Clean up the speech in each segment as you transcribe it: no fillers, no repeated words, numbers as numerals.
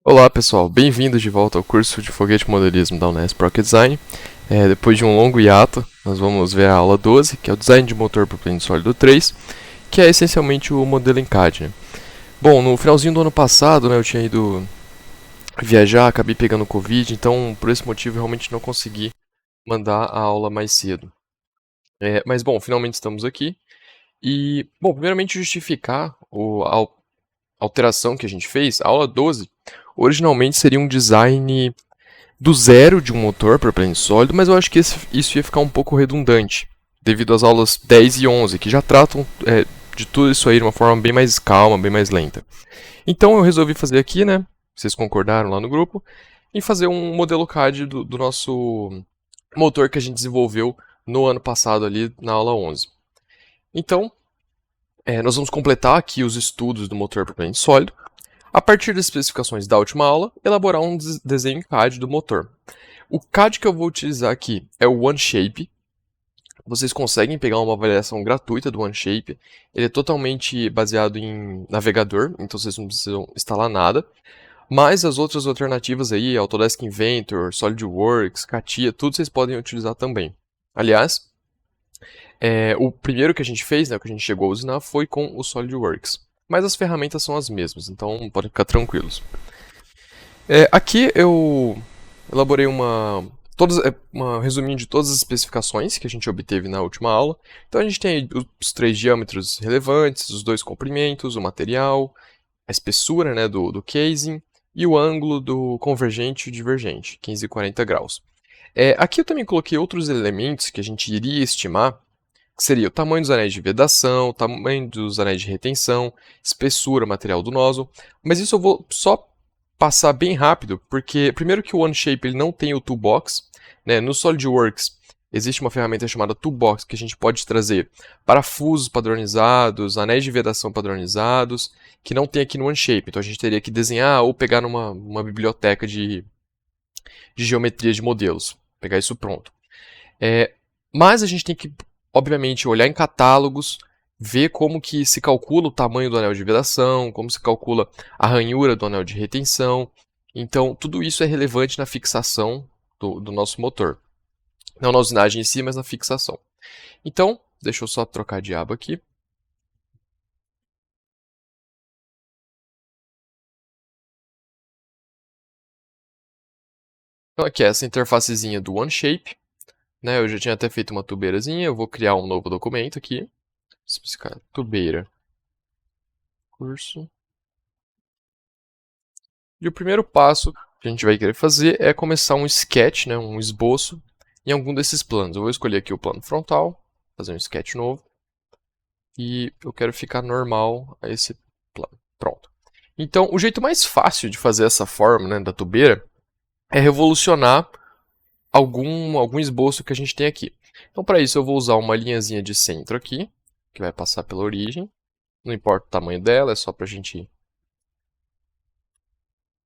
Olá pessoal, bem-vindos de volta ao curso de Foguete Modelismo da Unesp Rocket Design. Depois de um longo hiato, nós vamos ver a aula 12, que é o Design de Motor para o Plano Sólido 3, que é essencialmente o modelo em CAD. Bom, no finalzinho do ano passado, eu tinha ido viajar, acabei pegando Covid, então por esse motivo eu realmente não consegui mandar a aula mais cedo. Mas bom, finalmente estamos aqui. E, bom, primeiramente justificar a alteração que a gente fez. A aula 12 originalmente seria um design do zero de um motor para plano sólido, mas eu acho que isso ia ficar um pouco redundante, devido às aulas 10 e 11, que já tratam de tudo isso aí de uma forma bem mais calma, bem mais lenta. Então eu resolvi fazer aqui, né? Vocês concordaram lá no grupo, em fazer um modelo CAD do nosso motor que a gente desenvolveu no ano passado ali na aula 11. Então, nós vamos completar aqui os estudos do motor para plano sólido. A partir das especificações da última aula, elaborar um desenho CAD do motor. O CAD que eu vou utilizar aqui é o OneShape. Vocês conseguem pegar uma avaliação gratuita do OneShape. Ele é totalmente baseado em navegador, então vocês não precisam instalar nada. Mas as outras alternativas aí, Autodesk Inventor, SolidWorks, CATIA, tudo vocês podem utilizar também. Aliás, o primeiro que a gente fez, que a gente chegou a usar, foi com o SolidWorks. Mas as ferramentas são as mesmas, então podem ficar tranquilos. Aqui eu elaborei uma resuminho de todas as especificações que a gente obteve na última aula. Então a gente tem os 3 diâmetros relevantes, os 2 comprimentos, o material, a espessura do casing e o ângulo do convergente e divergente, 15 e 40 graus. Aqui eu também coloquei outros elementos que a gente iria estimar, que seria o tamanho dos anéis de vedação, o tamanho dos anéis de retenção, espessura, material do nozzle, mas isso eu vou só passar bem rápido, porque primeiro que o OneShape ele não tem o Toolbox, no SolidWorks existe uma ferramenta chamada Toolbox que a gente pode trazer parafusos padronizados, anéis de vedação padronizados, que não tem aqui no OneShape, então a gente teria que desenhar ou pegar numa biblioteca de geometria de modelos, pegar isso pronto. Mas a gente tem que, obviamente, olhar em catálogos, ver como que se calcula o tamanho do anel de vedação, como se calcula a ranhura do anel de retenção. Então, tudo isso é relevante na fixação do nosso motor. Não na usinagem em si, mas na fixação. Então, deixa eu só trocar de aba aqui. Então, aqui é essa interfacezinha do OneShape. Eu já tinha até feito uma tubeirazinha, eu vou criar um novo documento aqui. Especificar tubeira. Curso. E o primeiro passo que a gente vai querer fazer é começar um sketch, um esboço, em algum desses planos. Eu vou escolher aqui o plano frontal, fazer um sketch novo. E eu quero ficar normal a esse plano. Pronto. Então, o jeito mais fácil de fazer essa forma da tubeira é revolucionar algum esboço que a gente tem aqui. Então, para isso, eu vou usar uma linhazinha de centro aqui, que vai passar pela origem. Não importa o tamanho dela, é só para a gente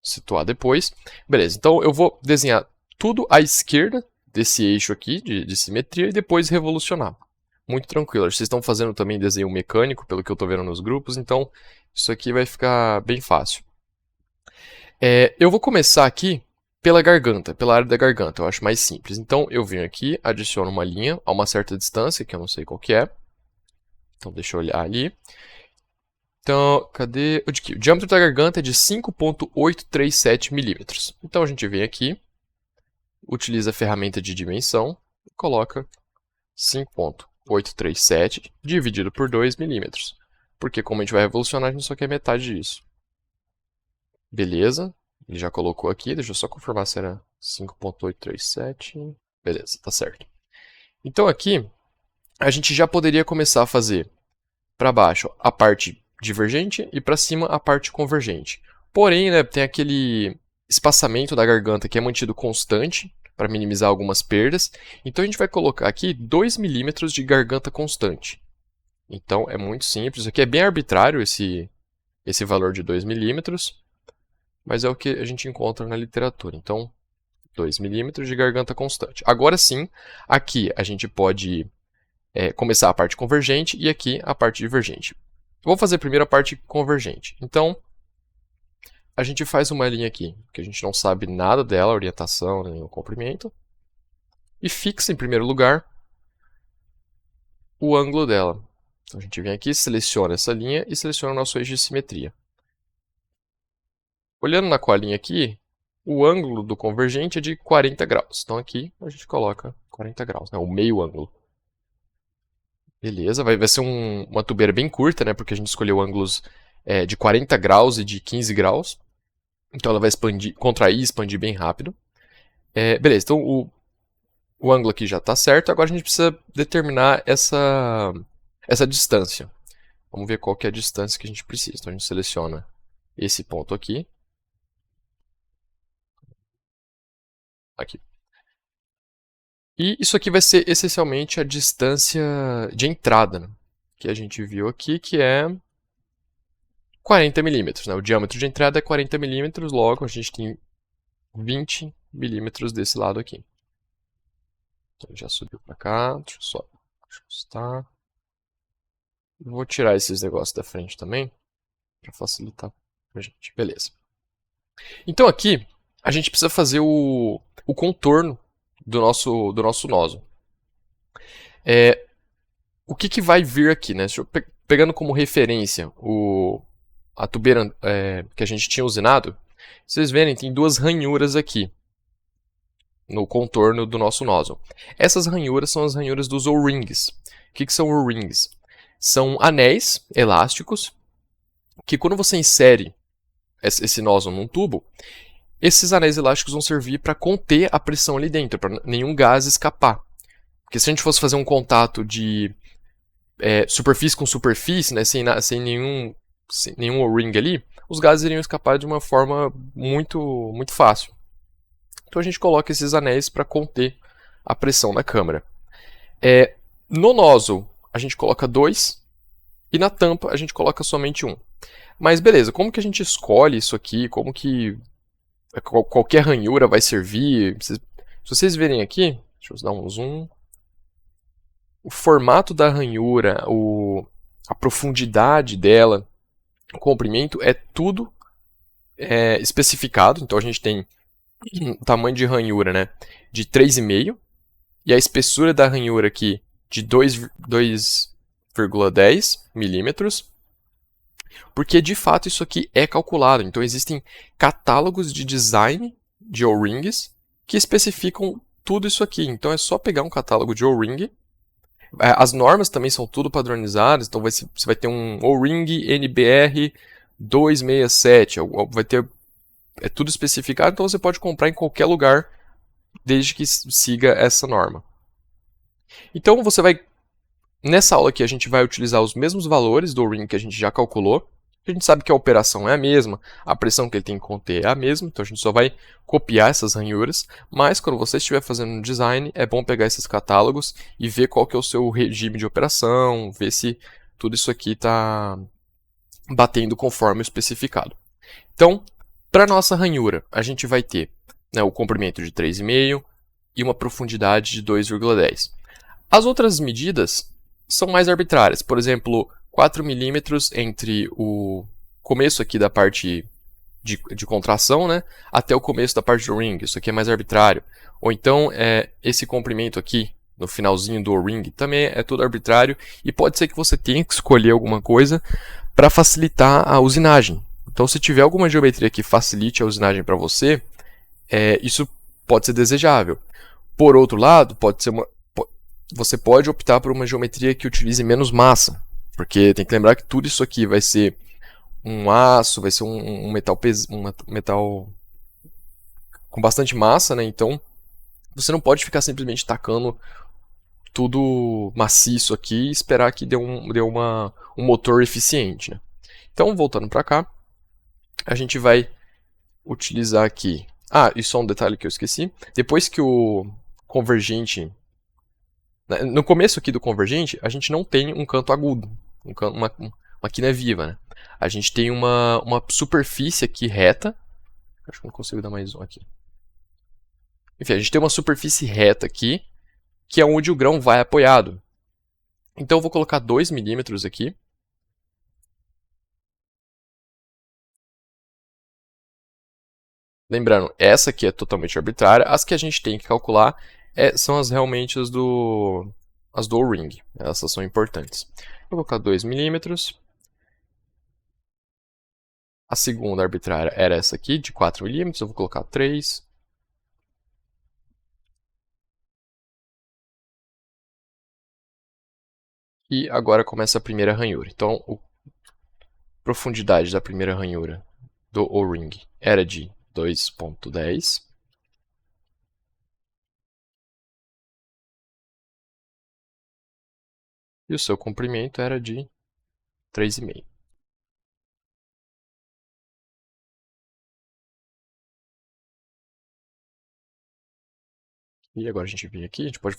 situar depois. Beleza, então eu vou desenhar tudo à esquerda desse eixo aqui de simetria e depois revolucionar. Muito tranquilo. Vocês estão fazendo também desenho mecânico, pelo que eu estou vendo nos grupos, então isso aqui vai ficar bem fácil. Eu vou começar aqui pela garganta, pela área da garganta, eu acho mais simples. Então eu venho aqui, adiciono uma linha a uma certa distância, que eu não sei qual que é. Então deixa eu olhar ali. Então, cadê? O diâmetro da garganta é de 5,837 milímetros. Então a gente vem aqui, utiliza a ferramenta de dimensão e coloca 5,837 dividido por 2 milímetros. Porque como a gente vai revolucionar, a gente só quer metade disso. Beleza, ele já colocou aqui, deixa eu só confirmar se era 5,837. Beleza, tá certo. Então aqui, a gente já poderia começar a fazer para baixo a parte divergente e para cima a parte convergente. Porém, tem aquele espaçamento da garganta que é mantido constante para minimizar algumas perdas. Então a gente vai colocar aqui 2 milímetros de garganta constante. Então é muito simples. Aqui é bem arbitrário esse valor de 2 milímetros, mas é o que a gente encontra na literatura. Então 2 milímetros de garganta constante. Agora sim, aqui a gente pode começar a parte convergente e aqui a parte divergente. Vou fazer primeiro a parte convergente. Então, a gente faz uma linha aqui, que a gente não sabe nada dela, orientação, nem o comprimento, e fixa em primeiro lugar o ângulo dela. Então a gente vem aqui, seleciona essa linha e seleciona o nosso eixo de simetria. Olhando na colinha aqui, o ângulo do convergente é de 40 graus. Então aqui a gente coloca 40 graus, né? O meio ângulo. Beleza, vai ser uma tubeira bem curta, né? Porque a gente escolheu ângulos de 40 graus e de 15 graus. Então ela vai expandir, contrair e expandir bem rápido. Beleza, então o ângulo aqui já está certo. Agora a gente precisa determinar essa distância. Vamos ver qual que é a distância que a gente precisa. Então a gente seleciona esse ponto aqui. Aqui. E isso aqui vai ser essencialmente a distância de entrada, né? Que a gente viu aqui, que é 40 milímetros. Né? O diâmetro de entrada é 40 milímetros, logo a gente tem 20 milímetros desse lado aqui. Então já subiu para cá, deixa eu só ajustar. Vou tirar esses negócios da frente também, para facilitar para a gente. Beleza. Então aqui, a gente precisa fazer o contorno do nosso nozzle. O que vai vir aqui, né? Pegando como referência a tubeira que a gente tinha usinado, vocês verem, tem duas ranhuras aqui no contorno do nosso nozzle. Essas ranhuras são as ranhuras dos O-rings. O que são O-rings? São anéis elásticos que quando você insere esse nozzle num tubo, esses anéis elásticos vão servir para conter a pressão ali dentro, para nenhum gás escapar. Porque se a gente fosse fazer um contato de superfície com superfície, né, sem nenhum O-ring ali, os gases iriam escapar de uma forma muito, muito fácil. Então a gente coloca esses anéis para conter a pressão na câmara. No nozzle, a gente coloca 2 e na tampa a gente coloca somente 1. Mas beleza, como que a gente escolhe isso aqui? Como que qualquer ranhura vai servir? Se vocês verem aqui, deixa eu dar um zoom. O formato da ranhura, a profundidade dela, o comprimento, é tudo especificado. Então a gente tem o tamanho de ranhura, né, de 3,5 e a espessura da ranhura aqui de 2,10 milímetros, porque de fato isso aqui é calculado. Então existem catálogos de design de O-rings que especificam tudo isso aqui. Então é só pegar um catálogo de O-ring. As normas também são tudo padronizadas, então você vai ter um O-ring NBR 267, vai ter tudo especificado, então você pode comprar em qualquer lugar desde que siga essa norma. Então você vai, nessa aula aqui a gente vai utilizar os mesmos valores do O-ring que a gente já calculou. A gente sabe que a operação é a mesma, a pressão que ele tem que conter é a mesma, então a gente só vai copiar essas ranhuras, mas quando você estiver fazendo um design, é bom pegar esses catálogos e ver qual que é o seu regime de operação, ver se tudo isso aqui está batendo conforme o especificado. Então, para a nossa ranhura, a gente vai ter, né, o comprimento de 3,5 e uma profundidade de 2,10. As outras medidas são mais arbitrárias, por exemplo, 4 milímetros entre o começo aqui da parte de contração, né, até o começo da parte do ring. Isso aqui é mais arbitrário. Ou então, esse comprimento aqui, no finalzinho do ring, também é tudo arbitrário. E pode ser que você tenha que escolher alguma coisa para facilitar a usinagem. Então, se tiver alguma geometria que facilite a usinagem para você, isso pode ser desejável. Por outro lado, você pode optar por uma geometria que utilize menos massa. Porque tem que lembrar que tudo isso aqui vai ser um aço, vai ser um metal com bastante massa, né? Então, você não pode ficar simplesmente tacando tudo maciço aqui e esperar que dê um motor eficiente, né? Então, voltando para cá, a gente vai utilizar aqui... e só um detalhe que eu esqueci. Depois que o convergente... No começo aqui do convergente, a gente não tem um canto agudo, uma quina viva, né? A gente tem uma superfície aqui reta. Acho que não consigo dar mais um aqui. Enfim, a gente tem uma superfície reta aqui, que é onde o grão vai apoiado. Então eu vou colocar 2 milímetros aqui. Lembrando, essa aqui é totalmente arbitrária. As que a gente tem que calcular são realmente as do O-ring. Essas são importantes. Vou colocar 2 milímetros. A segunda arbitrária era essa aqui, de 4 milímetros. Eu vou colocar 3. E agora começa a primeira ranhura. Então, a profundidade da primeira ranhura do O-ring era de 2,10. E o seu comprimento era de 3,5. E agora a gente vem aqui, a gente pode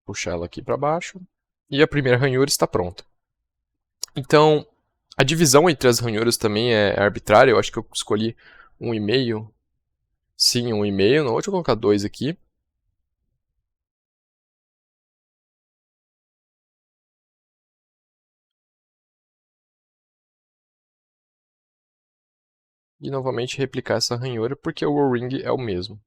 puxar ela aqui para baixo. E a primeira ranhura está pronta. Então, a divisão entre as ranhuras também é arbitrária. Eu acho que eu escolhi 1,5. Sim, 1,5. Não, deixa eu colocar 2 aqui. E novamente replicar essa ranhura, porque o O-ring é o mesmo.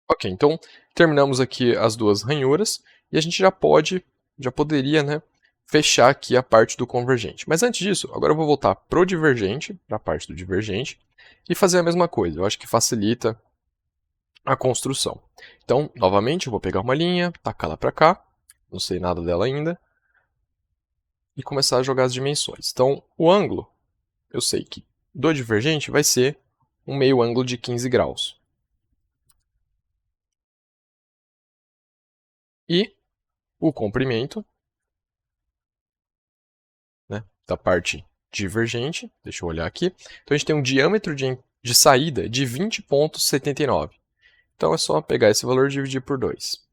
Ok, então terminamos aqui as duas ranhuras e a gente já poderia, né, fechar aqui a parte do convergente. Mas antes disso, agora eu vou voltar pro divergente, para a parte do divergente, e fazer a mesma coisa. Eu acho que facilita a construção. Então, novamente, eu vou pegar uma linha, tacá-la para cá, não sei nada dela ainda, e começar a jogar as dimensões. Então, o ângulo, eu sei que do divergente vai ser um meio ângulo de 15 graus. E o comprimento, né, da parte divergente, deixa eu olhar aqui. Então a gente tem um diâmetro de saída de 20,79. Então é só pegar esse valor e dividir por 2.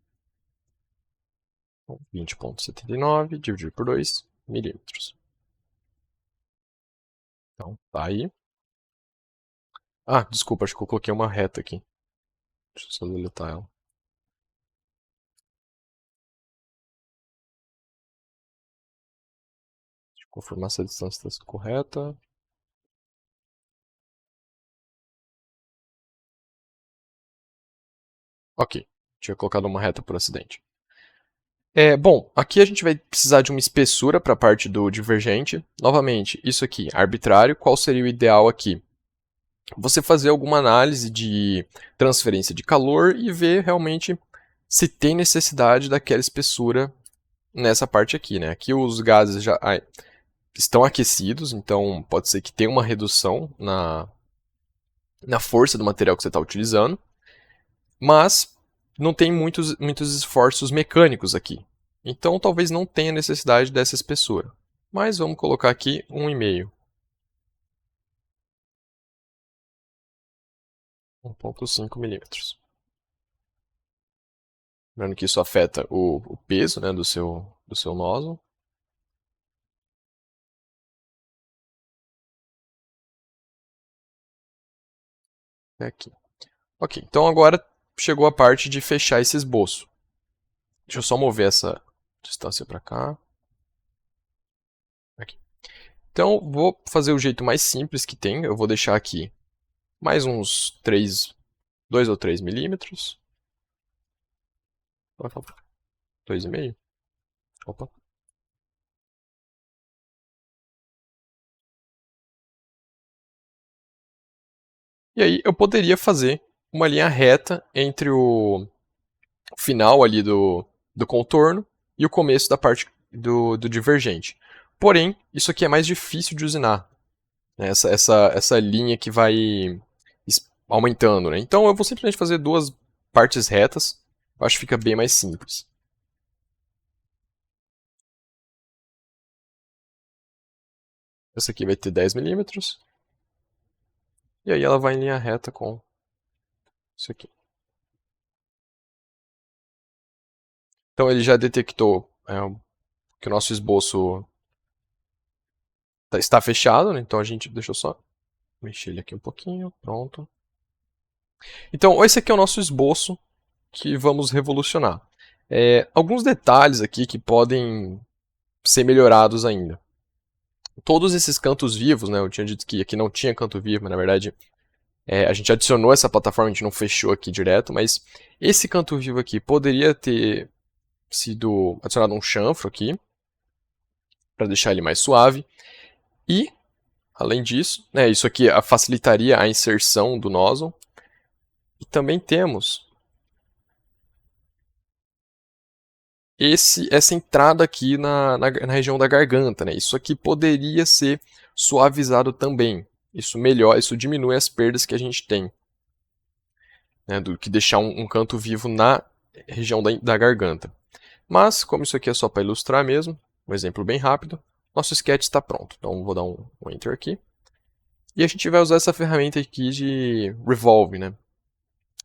Então, 20,79 dividir por 2 milímetros. Então tá aí. Ah, desculpa, acho que eu coloquei uma reta aqui. Deixa eu só deletar ela. Deixa eu confirmar se a distância está correta. Ok, tinha colocado uma reta por acidente. Bom, aqui a gente vai precisar de uma espessura para a parte do divergente. Novamente, isso aqui, arbitrário. Qual seria o ideal aqui? Você fazer alguma análise de transferência de calor e ver realmente se tem necessidade daquela espessura nessa parte aqui, né? Aqui os gases já estão aquecidos, então pode ser que tenha uma redução na força do material que você está utilizando, mas não tem muitos esforços mecânicos aqui. Então talvez não tenha necessidade dessa espessura. Mas vamos colocar aqui 1,5. 1,5 milímetros. Lembrando que isso afeta o peso, né, do seu nozzle. É aqui. Ok, então agora chegou a parte de fechar esse esboço. Deixa eu só mover essa distância para cá. Aqui. Então vou fazer o jeito mais simples que tem. Eu vou deixar aqui mais uns 2 ou 3 milímetros. 2,5. Opa. E aí eu poderia fazer uma linha reta entre o final ali do contorno e o começo da parte do divergente. Porém, isso aqui é mais difícil de usinar, né? Essa linha que vai aumentando. Né? Então eu vou simplesmente fazer duas partes retas. Eu acho que fica bem mais simples. Essa aqui vai ter 10 milímetros. E aí ela vai em linha reta com isso aqui. Então ele já detectou que o nosso esboço está fechado, né? Então a gente, deixa eu só mexer ele aqui um pouquinho, pronto. Então esse aqui é o nosso esboço que vamos revolucionar. Alguns detalhes aqui que podem ser melhorados ainda. Todos esses cantos vivos, né? Eu tinha dito que aqui não tinha canto vivo, mas na verdade a gente adicionou essa plataforma, a gente não fechou aqui direto, mas esse canto vivo aqui poderia ter sido adicionado um chanfro aqui, para deixar ele mais suave. E, além disso, né, isso aqui facilitaria a inserção do nozzle. E também temos essa entrada aqui na região da garganta. Né? Isso aqui poderia ser suavizado também. Isso melhora, isso diminui as perdas que a gente tem. Né, do que deixar um canto vivo na região da garganta. Mas, como isso aqui é só para ilustrar mesmo, um exemplo bem rápido, nosso sketch está pronto. Então, vou dar um Enter aqui. E a gente vai usar essa ferramenta aqui de Revolve. Né?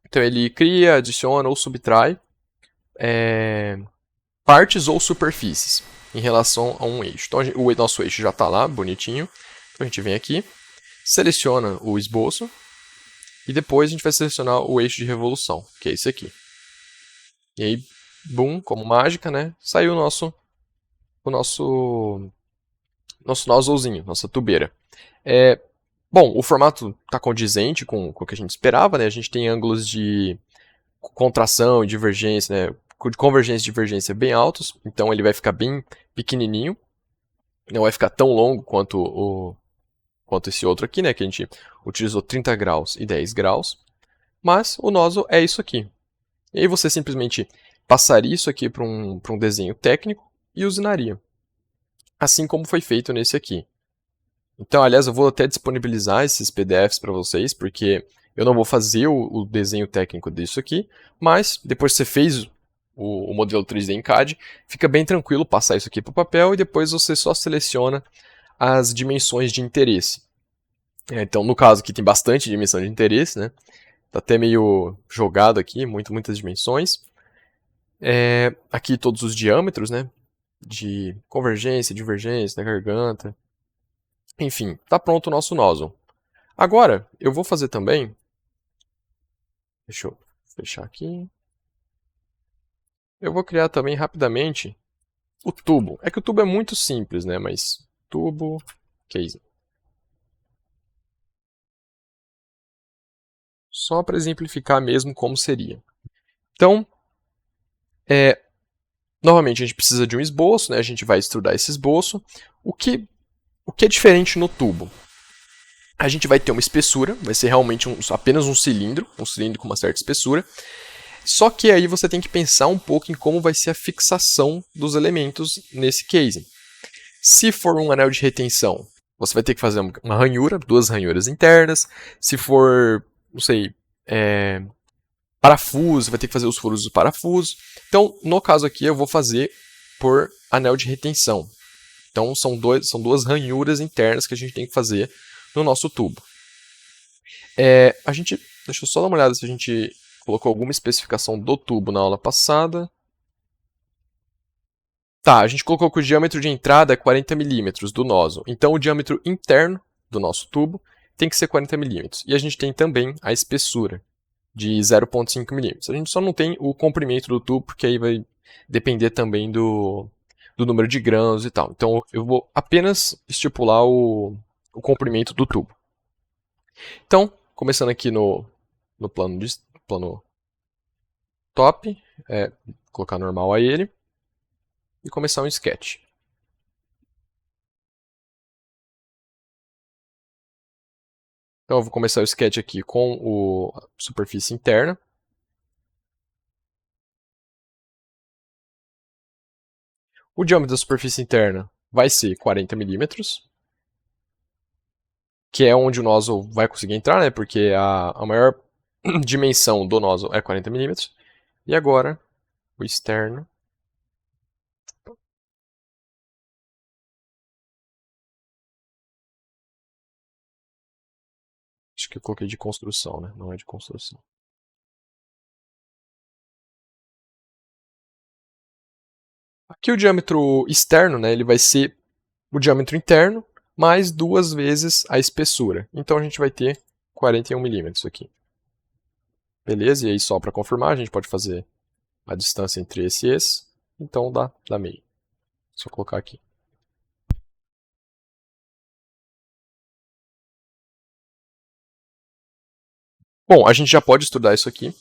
Então, ele cria, adiciona ou subtrai partes ou superfícies em relação a um eixo. Então, o nosso eixo já está lá, bonitinho. Então, a gente vem aqui, seleciona o esboço, e depois a gente vai selecionar o eixo de revolução, que é esse aqui. E aí, boom, como mágica, né? Saiu o nosso nozzlezinho, nossa tubeira. Bom, o formato está condizente com o que a gente esperava, né? A gente tem ângulos de contração e divergência, né? De convergência e divergência bem altos, então ele vai ficar bem pequenininho. Não vai ficar tão longo quanto esse outro aqui, né? Que a gente utilizou 30 graus e 10 graus. Mas o nozzle é isso aqui. E aí você simplesmente passaria isso aqui para um desenho técnico e usinaria. Assim como foi feito nesse aqui. Então, aliás, eu vou até disponibilizar esses PDFs para vocês, porque eu não vou fazer o desenho técnico disso aqui, mas depois que você fez o modelo 3D em CAD, fica bem tranquilo passar isso aqui para o papel e depois você só seleciona as dimensões de interesse. Então, no caso aqui tem bastante dimensão de interesse, né? Tá até meio jogado aqui, muitas dimensões. Aqui todos os diâmetros, né? De convergência, divergência, da garganta. Enfim, tá pronto o nosso nozzle. Agora, eu vou fazer também... Deixa eu fechar aqui. Eu vou criar também rapidamente o tubo. É que o tubo é muito simples, né? Mas tubo, case. Só para exemplificar mesmo como seria. Então, novamente a gente precisa de um esboço, né? A gente vai estudar esse esboço. O que é diferente no tubo? A gente vai ter uma espessura, vai ser realmente apenas um cilindro com uma certa espessura. Só que aí você tem que pensar um pouco em como vai ser a fixação dos elementos nesse case. Se for um anel de retenção, você vai ter que fazer uma ranhura, duas ranhuras internas. Se for, não sei, parafuso, vai ter que fazer os furos do parafuso. Então, no caso aqui, eu vou fazer por anel de retenção. Então, são duas ranhuras internas que a gente tem que fazer no nosso tubo. Deixa eu só dar uma olhada se a gente colocou alguma especificação do tubo na aula passada. Tá, a gente colocou que o diâmetro de entrada é 40 milímetros do nozzle. Então, o diâmetro interno do nosso tubo tem que ser 40 milímetros. E a gente tem também a espessura de 0,5 milímetros. A gente só não tem o comprimento do tubo, porque aí vai depender também do número de grãos e tal. Então, eu vou apenas estipular o comprimento do tubo. Então, começando aqui no plano top, colocar normal a ele, e começar um sketch. Então eu vou começar o sketch aqui com a superfície interna. O diâmetro da superfície interna vai ser 40 milímetros, que é onde o nozzle vai conseguir entrar, né? Porque a maior dimensão do nozzle é 40 milímetros. E agora, o externo. Acho que eu coloquei de construção, né? Não é de construção. Aqui o diâmetro externo, né? Ele vai ser o diâmetro interno mais 2 vezes a espessura. Então a gente vai ter 41 milímetros aqui. Beleza? E aí só para confirmar, a gente pode fazer a distância entre esse e esse. Então dá meio. Só colocar aqui. Bom, a gente já pode estudar isso aqui.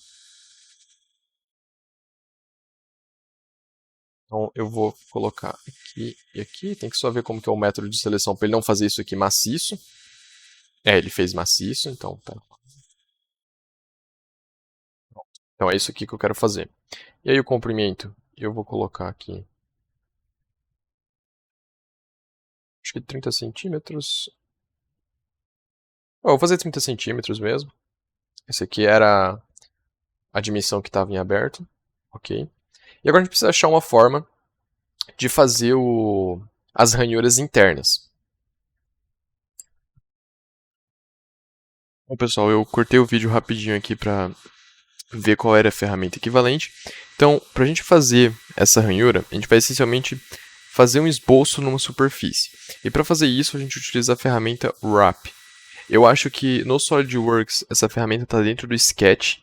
Então eu vou colocar aqui e aqui. Tem que só ver como que é o método de seleção para ele não fazer isso aqui maciço. Ele fez maciço, então tá. Então é isso aqui que eu quero fazer. E aí o comprimento, eu vou colocar aqui, acho que 30 centímetros. Vou fazer 30 centímetros mesmo. Esse aqui era a dimensão que estava em aberto. Ok. E agora a gente precisa achar uma forma de fazer as ranhuras internas. Bom, pessoal, eu cortei o vídeo rapidinho aqui para ver qual era a ferramenta equivalente. Então, para a gente fazer essa ranhura, a gente vai essencialmente fazer um esboço numa superfície. E para fazer isso, a gente utiliza a ferramenta Wrap. Eu acho que no SolidWorks essa ferramenta está dentro do Sketch,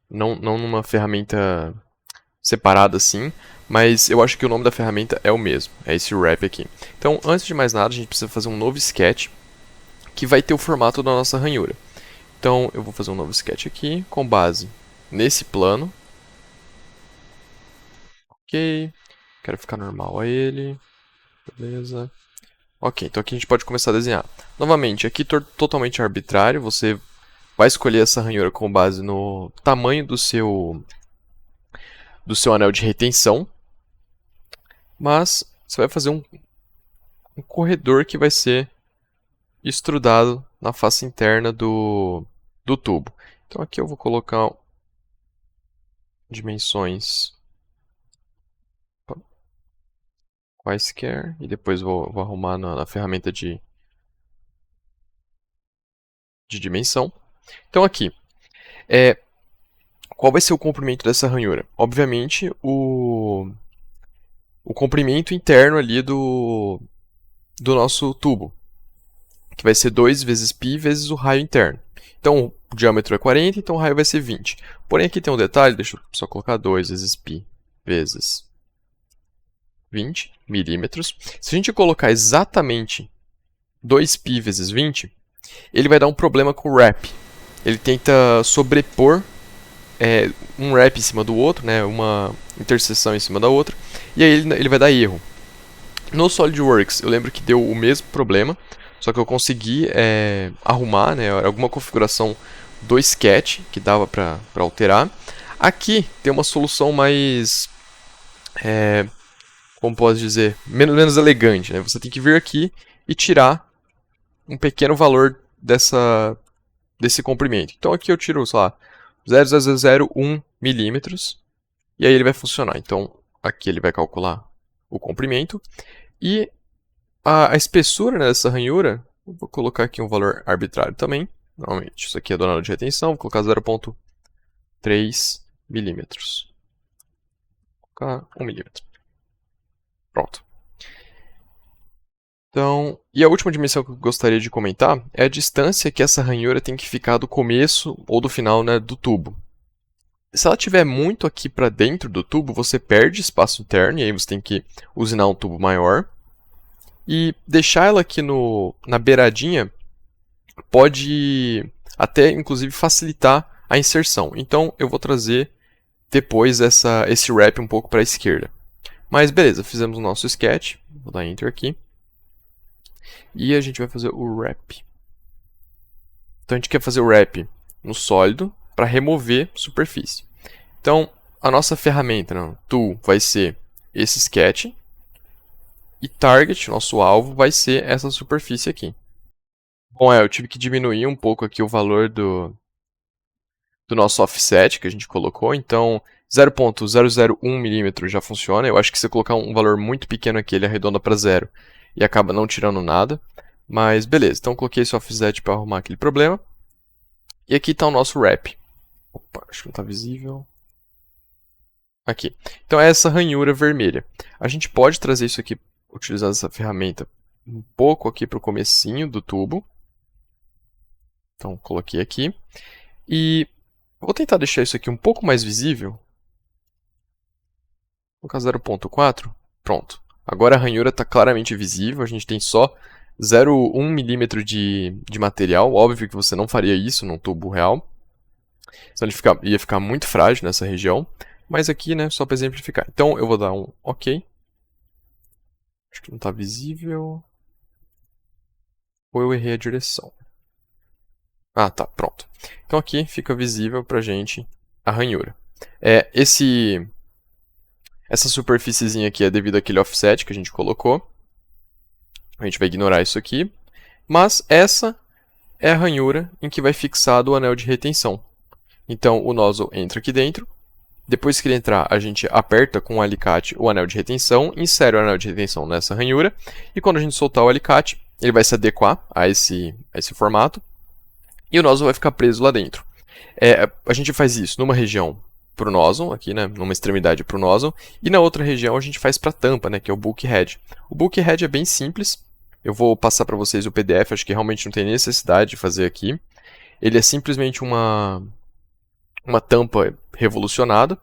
não numa ferramenta separada assim, mas eu acho que o nome da ferramenta é o mesmo, é esse Wrap aqui. Então, antes de mais nada, a gente precisa fazer um novo Sketch que vai ter o formato da nossa ranhura. Então, eu vou fazer um novo Sketch aqui com base nesse plano. Ok, quero ficar normal a ele, beleza. Ok, então aqui a gente pode começar a desenhar. Novamente, aqui totalmente arbitrário, você vai escolher essa ranhura com base no tamanho do seu anel de retenção, mas você vai fazer um corredor que vai ser estrudado na face interna do tubo. Então aqui eu vou colocar dimensões quaisquer e depois vou arrumar na ferramenta de dimensão. Então aqui, qual vai ser o comprimento dessa ranhura? Obviamente o comprimento interno ali do nosso tubo, que vai ser 2 vezes π vezes o raio interno. Então, o diâmetro é 40, então o raio vai ser 20. Porém, aqui tem um detalhe, deixa eu só colocar 2 vezes π vezes 20 milímetros. Se a gente colocar exatamente 2π vezes 20, ele vai dar um problema com o wrap. Ele tenta sobrepor um wrap em cima do outro, né, uma interseção em cima da outra, e aí ele vai dar erro. No SolidWorks eu lembro que deu o mesmo problema, só que eu consegui arrumar, né, alguma configuração do sketch que dava para alterar. Aqui tem uma solução mais, como posso dizer, menos elegante. Né? Você tem que vir aqui e tirar um pequeno valor desse comprimento. Então aqui eu tiro, sei lá, 0,001 milímetros e aí ele vai funcionar. Então aqui ele vai calcular o comprimento e a espessura, né, dessa ranhura, vou colocar aqui um valor arbitrário também. Normalmente, isso aqui é do anel de retenção, vou colocar 0,3 milímetros. Vou colocar 1 milímetro. Pronto. Então, e a última dimensão que eu gostaria de comentar é a distância que essa ranhura tem que ficar do começo ou do final, né, do tubo. Se ela estiver muito aqui para dentro do tubo, você perde espaço interno e aí você tem que usinar um tubo maior. E deixar ela aqui na beiradinha pode até, inclusive, facilitar a inserção. Então, eu vou trazer depois esse wrap um pouco para a esquerda. Mas beleza, fizemos o nosso sketch. Vou dar Enter aqui. E a gente vai fazer o wrap. Então, a gente quer fazer o wrap no sólido para remover superfície. Então, a nossa ferramenta, né, tool, vai ser esse sketch. E target, nosso alvo, vai ser essa superfície aqui. Bom, eu tive que diminuir um pouco aqui o valor do nosso offset que a gente colocou. Então, 0,001 milímetro já funciona. Eu acho que se eu colocar um valor muito pequeno aqui, ele arredonda para zero e acaba não tirando nada. Mas beleza, então coloquei esse offset para arrumar aquele problema. E aqui está o nosso wrap. Opa, acho que não está visível. Aqui. Então é essa ranhura vermelha. A gente pode trazer isso aqui, utilizar essa ferramenta um pouco aqui para o comecinho do tubo. Então, coloquei aqui. E vou tentar deixar isso aqui um pouco mais visível. Vou colocar 0.4. Pronto. Agora a ranhura está claramente visível. A gente tem só 0,1 milímetro de material. Óbvio que você não faria isso num tubo real. Senão ele ia ficar muito frágil nessa região. Mas aqui, né, só para exemplificar. Então eu vou dar um OK. Acho que não está visível. Ou eu errei a direção. Ah, tá, pronto. Então aqui fica visível pra gente a ranhura. Essa superfíciezinha aqui é devido àquele offset que a gente colocou. A gente vai ignorar isso aqui. Mas essa é a ranhura em que vai fixado o anel de retenção. Então o nozzle entra aqui dentro. Depois que ele entrar, a gente aperta com o alicate o anel de retenção, insere o anel de retenção nessa ranhura. E quando a gente soltar o alicate, ele vai se adequar a esse formato. E o nozzle vai ficar preso lá dentro. A gente faz isso numa região para o nozzle, aqui, né, numa extremidade para o nozzle, e na outra região a gente faz para a tampa, né, que é o bulkhead. O bulkhead é bem simples, eu vou passar para vocês o PDF, acho que realmente não tem necessidade de fazer aqui. Ele é simplesmente uma tampa revolucionada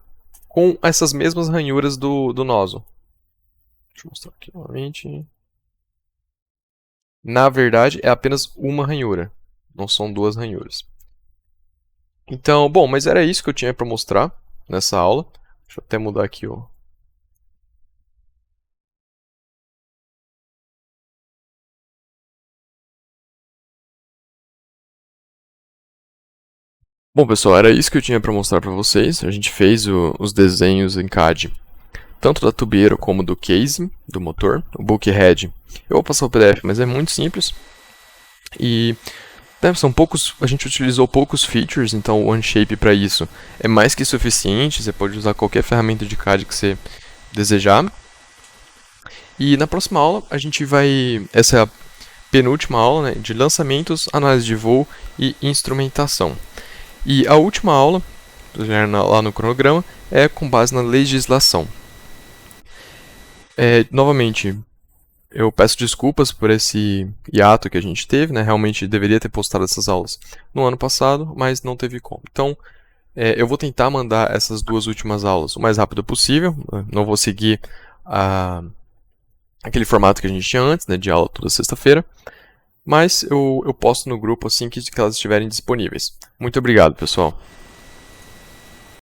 com essas mesmas ranhuras do nozzle. Deixa eu mostrar aqui novamente. Na verdade, é apenas uma ranhura, não são duas ranhuras. Então, bom, mas era isso que eu tinha para mostrar nessa aula. Deixa eu até mudar aqui o... Bom, pessoal, era isso que eu tinha para mostrar para vocês. A gente fez os desenhos em CAD, tanto da tubeira como do casing do motor. O bulkhead, eu vou passar o PDF, mas é muito simples. E são poucos, a gente utilizou poucos features, então o OneShape para isso é mais que suficiente. Você pode usar qualquer ferramenta de CAD que você desejar. E na próxima aula a gente vai... Essa é a penúltima aula, né, de lançamentos, análise de voo e instrumentação. E a última aula, lá no cronograma, é com base na legislação. Novamente, eu peço desculpas por esse hiato que a gente teve, né? Realmente deveria ter postado essas aulas no ano passado, mas não teve como. Então, eu vou tentar mandar essas duas últimas aulas o mais rápido possível. Não vou seguir aquele formato que a gente tinha antes, né, de aula toda sexta-feira. Mas eu posto no grupo assim que elas estiverem disponíveis. Muito obrigado, pessoal.